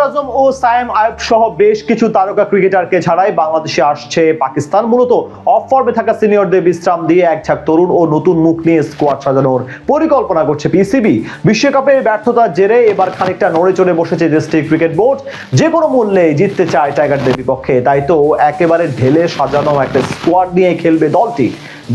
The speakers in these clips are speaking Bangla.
আজম ও সায়েম আয়ুব সহ বেশ কিছু তারকা ক্রিকেটারকে ছাড়াই বাংলাদেশে আসছে পাকিস্তান। মূলত অফ ফর্মে থাকা সিনিয়রদের বিশ্রাম দিয়ে একঝাঁক তরুণ ও নতুন মুখ নিয়ে স্কোয়াড সাজানোর পরিকল্পনা করছে পিসিবি। বিশ্বকাপের ব্যর্থতার জেরে এবার খানিকটা নড়ে চড়ে বসেছে দেশটির ক্রিকেট বোর্ড। যে কোনো মূল্যে জিততে চায় টাইগারদের বিপক্ষে, তাই তো একেবারে ঢেলে সাজানো একটা স্কোয়াড নিয়ে খেলবে দলটি।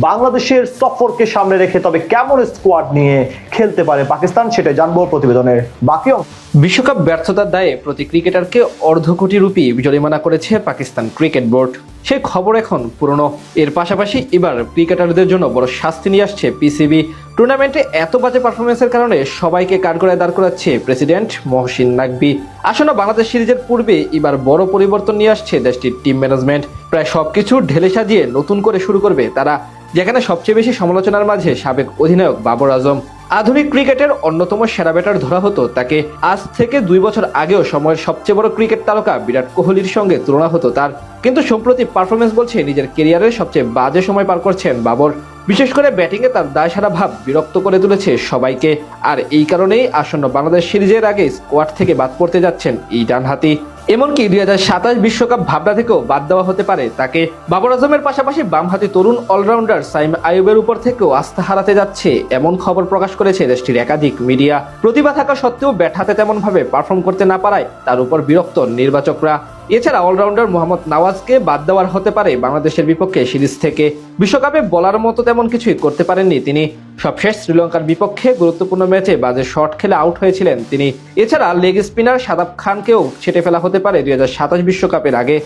বাংলাদেশের সফরকে সামনে রেখে তবে কেমন স্কোয়াড নিয়ে খেলতে পারে পাকিস্তান, সেটা জানবো প্রতিবেদনের বাকি অংশ। বিশ্বকাপ ব্যর্থতার দায়ে প্রতি ক্রিকেটারকে অর্ধ কোটি রুপি জরিমানা করেছে পাকিস্তান ক্রিকেট বোর্ড। সেই খবর এখন পুরনো। এর পাশাপাশি এবার ক্রিকেটারদের জন্য বড় শাস্তি নিয়ে আসছে পিসিবি। টুর্নামেন্টে এত বাজে পারফরমেন্সের কারণে সবাইকে কাঠগড়ায় দাঁড় করাচ্ছে প্রেসিডেন্ট মহসিন নাকভি। আসন্ন বাংলাদেশ সিরিজের পূর্বে এবার বড় পরিবর্তন নিয়ে আসছে দেশটির টিম ম্যানেজমেন্ট। প্রায় সবকিছু ঢেলে সাজিয়ে নতুন করে শুরু করবে তারা, যেখানে সবচেয়ে বেশি সমালোচনার মাঝে সাবেক অধিনায়ক বাবর আজম। আধুনিক ক্রিকেটের অন্যতম সেরা ব্যাটার ধরা হতো তাকে। আজ থেকে 2 বছর আগেও সময়ের সবচেয়ে বড় ক্রিকেট তারকা বিরাট কোহলির সঙ্গে তুলনা হতো তার। কিন্তু সম্প্রতি পারফরমেন্স বলছে নিজের কেরিয়ারের সবচেয়ে বাজে সময় পার করছেন বাবর। বিশেষ করে ব্যাটিংয়ে তার দায়সারা ভাব বিরক্ত করে তুলেছে সবাইকে। আর এই কারণেই আসন্ন বাংলাদেশ সিরিজের আগে স্কোয়াড থেকে বাদ পড়তে যাচ্ছেন এই ডানহাতি। এমনকি 2027 বিশ্বকাপ ভাবনা থেকেও বাদ দেওয়া হতে পারে তাকে। বাবর আজমের পাশাপাশি বামহাতি তরুণ অলরাউন্ডার সাইম আইয়ুবের উপর থেকেও আস্থা হারাতে যাচ্ছে এমন খবর প্রকাশ করেছে দেশটির একাধিক মিডিয়া। প্রতিভা থাকা সত্ত্বেও ব্যাট হাতে তেমন ভাবে পারফর্ম করতে না পারায় তার উপর বিরক্ত নির্বাচকরা। এছাড়া অলরাউন্ডার মোহাম্মদ নওয়াজকে বাদ দেওয়ার হতে পারে বাংলাদেশের বিপক্ষে সিরিজ থেকে। বিশ্বকাপে বলার মতো তেমন কিছুই করতে পারেননি তিনি। সবশেষ শ্রীলঙ্কার বিপক্ষে গুরুত্বপূর্ণ ম্যাচে বাজে শট খেলে আউট হয়েছিলেন তিনি। এছাড়া লেগ স্পিনার শাদাব খানকেও ছেটে ফেলা হতে পারে 2027 বিশ্বকাপের আগে।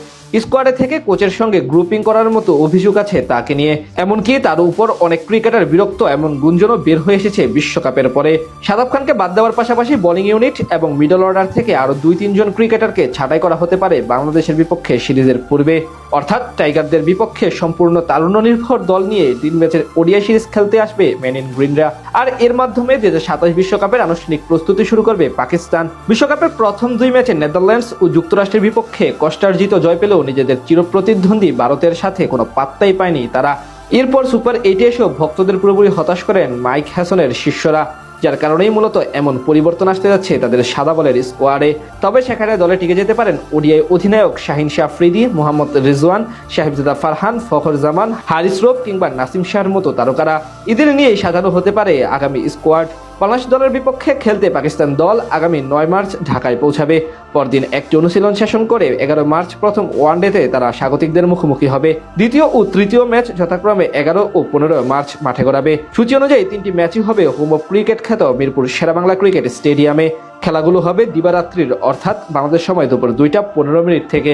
স্কোয়াডে থেকে কোচের সঙ্গে গ্রুপিং করার মতো অভিযোগ আছে তাকে নিয়ে। এমনকি তার উপর অনেক ক্রিকেটার বিরক্ত এমন গুঞ্জনও বের হয়ে এসেছে বিশ্বকাপের পরে। শাদাব খানকে বাদ দেওয়ার পাশাপাশি বোলিং ইউনিট এবং মিডল অর্ডার থেকে আরো 2-3 জন ক্রিকেটারকে ছাঁটাই করা হতে পারে বাংলাদেশের বিপক্ষে সিরিজের পূর্বে। অর্থাৎ টাইগারদের বিপক্ষে সম্পূর্ণ তারুণ্য নির্ভর দল নিয়ে 3 ম্যাচের ওডিআই সিরিজ খেলতে আসবে মেন ইন গ্রিনরা। আর এর মাধ্যমে 2027 বিশ্বকাপের আনুষ্ঠানিক প্রস্তুতি শুরু করবে পাকিস্তান। বিশ্বকাপের প্রথম 2 ম্যাচে নেদারল্যান্ডস ও যুক্তরাষ্ট্রের বিপক্ষে কষ্টার্জিত জয় পেলেও নিজেদের চিরপ্রতিদ্বন্দ্বী ভারতের সাথে কোনো পাত্তাই পায়নি তারা। এরপর সুপার 8 এসেও ভক্তদের পুরোপুরি হতাশ করেন মাইক হ্যাসনের শিষ্যরা, যার কারণেই মূলত এমন পরিবর্তন আসতে যাচ্ছে তাদের সাদা বলের স্কোয়াডে। তবে সেখানে দলে টিকে যেতে পারেন ওডিআই অধিনায়ক শাহিন শাহ আফ্রিদি, মোহাম্মদ রিজওয়ান, সাহেবজাদা ফারহান, ফখর জামান, হারিস রফ কিংবা নাসিম শাহর মতো তারকারা। এদের নিয়েই সাজানো হতে পারে আগামী স্কোয়াড। বাংলাদেশ দলের বিপক্ষে খেলতে পাকিস্তান দল আগামী 9 মার্চ ঢাকায় পৌঁছাবে। পরদিন একটি অনুশীলন সেশন করে 11 মার্চ প্রথম ওয়ানডেতে তারা স্বাগতিকদের মুখোমুখি হবে। দ্বিতীয় ও তৃতীয় ম্যাচ যথাক্রমে 11 ও 15 মার্চ মাঠে গড়াবে। সূচি অনুযায়ী 3টি ম্যাচই হবে হোম অফ ক্রিকেট খ্যাত মিরপুর শেরেবাংলা ক্রিকেট স্টেডিয়ামে। খেলাগুলো হবে দিবারাত্রির, অর্থাৎ বাংলাদেশ সময় দুপুর 2টা 15 মিনিট থেকে।